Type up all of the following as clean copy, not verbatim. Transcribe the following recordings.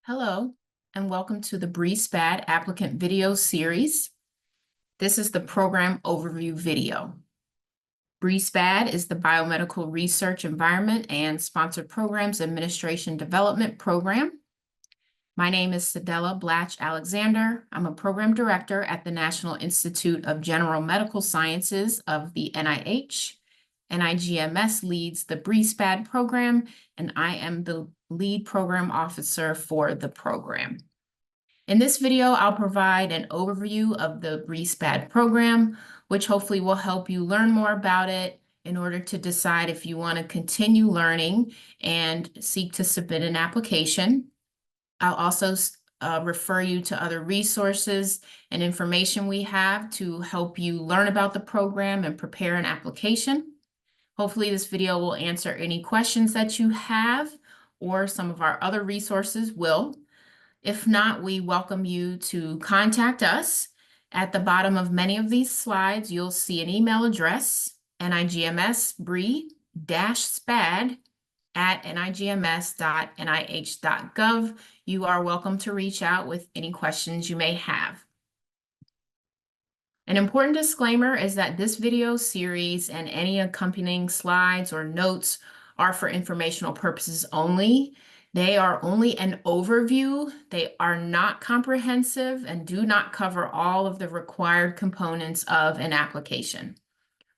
Hello, and welcome to the BRE-SPAD applicant video series. This is the program overview video. BRE-SPAD is the Biomedical Research Environment and Sponsored Programs Administration Development Program. My name is Sadella Blatch-Alexander. I'm a program director at the National Institute of General Medical Sciences of the NIH. NIGMS leads the BRE-SPAD program, and I am the lead program officer for the program. In this video, I'll provide an overview of the BRE-SPAD program, which hopefully will help you learn more about it in order to decide if you want to continue learning and seek to submit an application. I'll also refer you to other resources and information we have to help you learn about the program and prepare an application. Hopefully this video will answer any questions that you have, or some of our other resources will. If not, we welcome you to contact us. At the bottom of many of these slides, you'll see an email address, nigms.spad@nigms.nih.gov. You are welcome to reach out with any questions you may have. An important disclaimer is that this video series and any accompanying slides or notes are for informational purposes only. They are only an overview. They are not comprehensive and do not cover all of the required components of an application.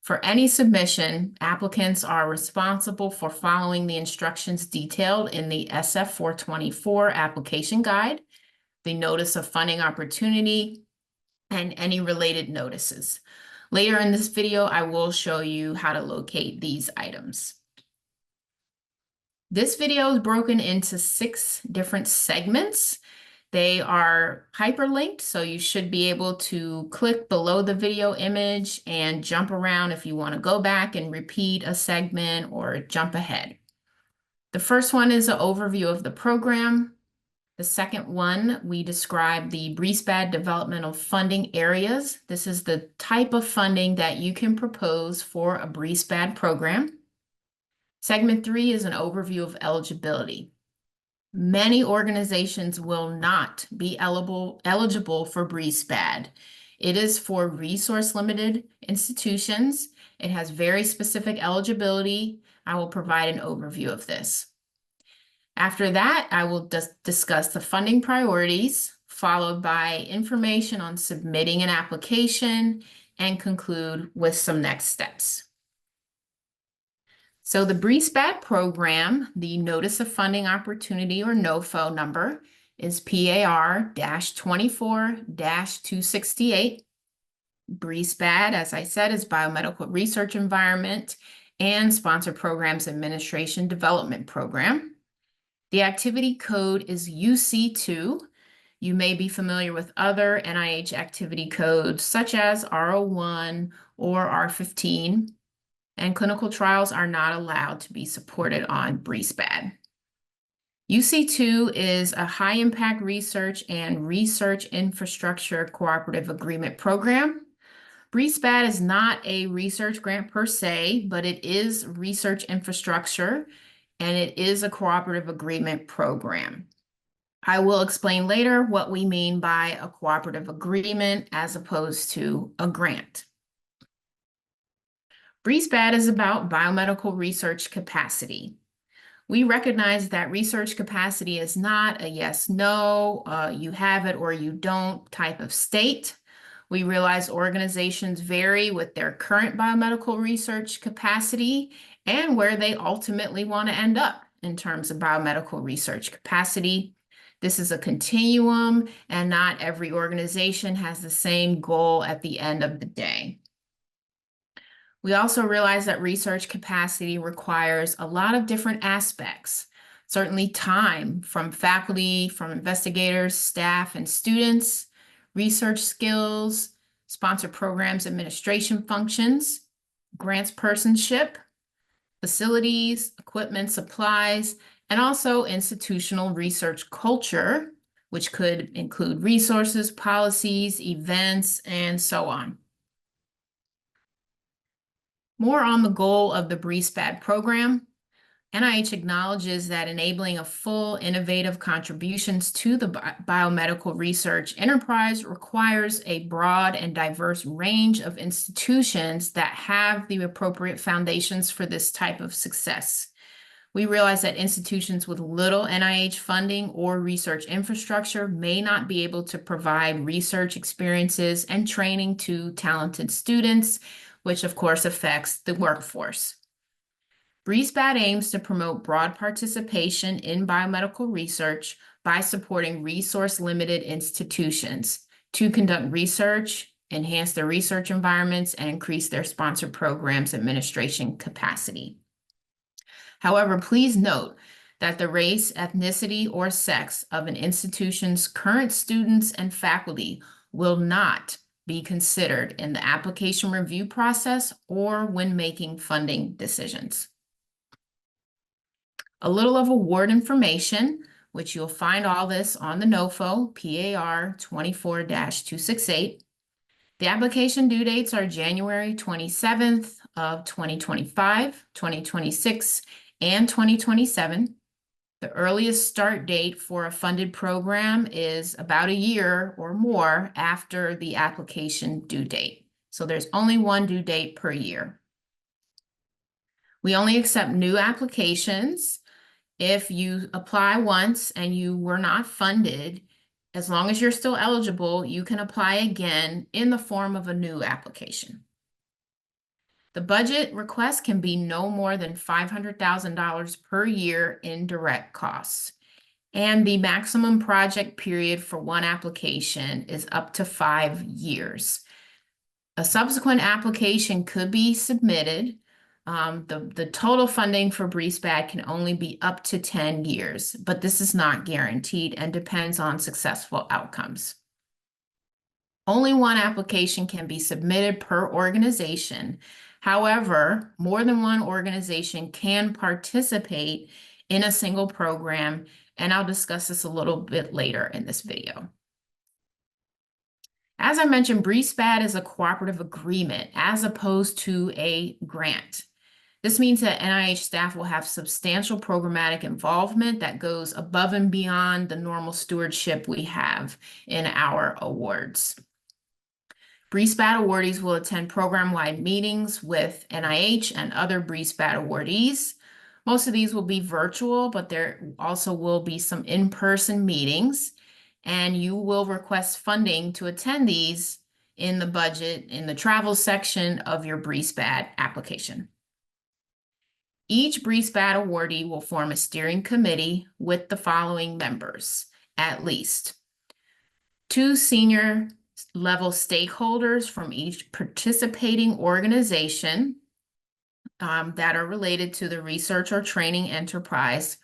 For any submission, applicants are responsible for following the instructions detailed in the SF 424 application guide, the notice of funding opportunity, and any related notices. Later in this video, I will show you how to locate these items. This video is broken into 6 different segments. They are hyperlinked, so you should be able to click below the video image and jump around if you want to go back and repeat a segment or jump ahead. The first one is an overview of the program. The second one, we describe the BRE-SPAD developmental funding areas. This is the type of funding that you can propose for a BRE-SPAD program. Segment 3 is an overview of eligibility. Many organizations will not be eligible for BRE-SPAD. It is for resource-limited institutions. It has very specific eligibility. I will provide an overview of this. After that, I will discuss the funding priorities, followed by information on submitting an application, and conclude with some next steps. So the BRE-SPAD program, the Notice of Funding Opportunity, or NOFO number, is PAR-24-268. BRE-SPAD, as I said, is Biomedical Research Environment and Sponsored Programs Administration Development Program. The activity code is UC2. You may be familiar with other NIH activity codes such as R01 or R15, and clinical trials are not allowed to be supported on BRE-SPAD. UC2 is a high-impact research and research infrastructure cooperative agreement program. BRE-SPAD is not a research grant per se, but it is research infrastructure, and it is a cooperative agreement program. I will explain later what we mean by a cooperative agreement as opposed to a grant. BRE-SPAD is about biomedical research capacity. We recognize that research capacity is not a yes, no, you have it or you don't type of state. We realize organizations vary with their current biomedical research capacity and where they ultimately want to end up in terms of biomedical research capacity. This is a continuum, and not every organization has the same goal at the end of the day. We also realize that research capacity requires a lot of different aspects. Certainly time from faculty, from investigators, staff, and students, research skills, sponsored programs administration functions, grants personship, facilities, equipment, supplies, and also institutional research culture, which could include resources, policies, events, and so on. More on the goal of the BRE-SPAD program. NIH acknowledges that enabling a full innovative contributions to the biomedical research enterprise requires a broad and diverse range of institutions that have the appropriate foundations for this type of success. We realize that institutions with little NIH funding or research infrastructure may not be able to provide research experiences and training to talented students, which of course affects the workforce. BRE-SPAD aims to promote broad participation in biomedical research by supporting resource-limited institutions to conduct research, enhance their research environments, and increase their sponsored programs administration capacity. However, please note that the race, ethnicity, or sex of an institution's current students and faculty will not be considered in the application review process or when making funding decisions. A little of award information, which you'll find all this on the NOFO PAR 24-268. The application due dates are January 27th of 2025, 2026, and 2027. The earliest start date for a funded program is about a year or more after the application due date. So there's only one due date per year. We only accept new applications. If you apply once and you were not funded, as long as you're still eligible, you can apply again in the form of a new application. The budget request can be no more than $500,000 per year in direct costs. And the maximum project period for one application is up to 5 years. A subsequent application could be submitted. The total funding for BRE-SPAD can only be up to 10 years, but this is not guaranteed and depends on successful outcomes. Only one application can be submitted per organization. However, more than one organization can participate in a single program, and I'll discuss this a little bit later in this video. As I mentioned, BRE-SPAD is a cooperative agreement as opposed to a grant. This means that NIH staff will have substantial programmatic involvement that goes above and beyond the normal stewardship we have in our awards. BRE-SPAD awardees will attend program-wide meetings with NIH and other BRE-SPAD awardees. Most of these will be virtual, but there also will be some in-person meetings, and you will request funding to attend these in the budget in the travel section of your BRE-SPAD application. Each BRE-SPAD awardee will form a steering committee with the following members, at least 2 senior level stakeholders from each participating organization that are related to the research or training enterprise.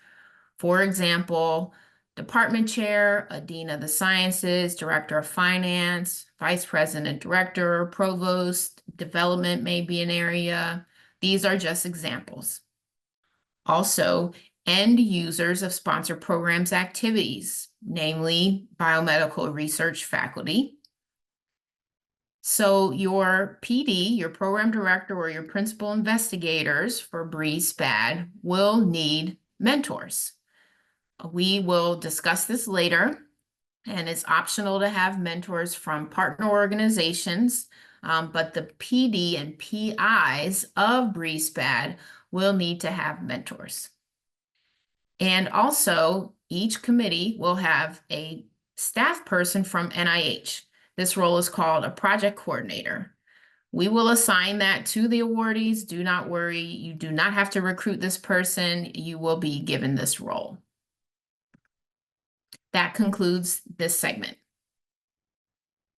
For example, department chair, a dean of the sciences, director of finance, vice president, director, provost, development may be an area. These are just examples. Also, end users of sponsored programs activities, namely biomedical research faculty. So your PD, your program director, or your principal investigators for BRE-SPAD will need mentors. We will discuss this later, and it's optional to have mentors from partner organizations, but the PD and PIs of BRE-SPAD will need to have mentors. And also, each committee will have a staff person from NIH. This role is called a project coordinator. We will assign that to the awardees. Do not worry, you do not have to recruit this person. You will be given this role. That concludes this segment.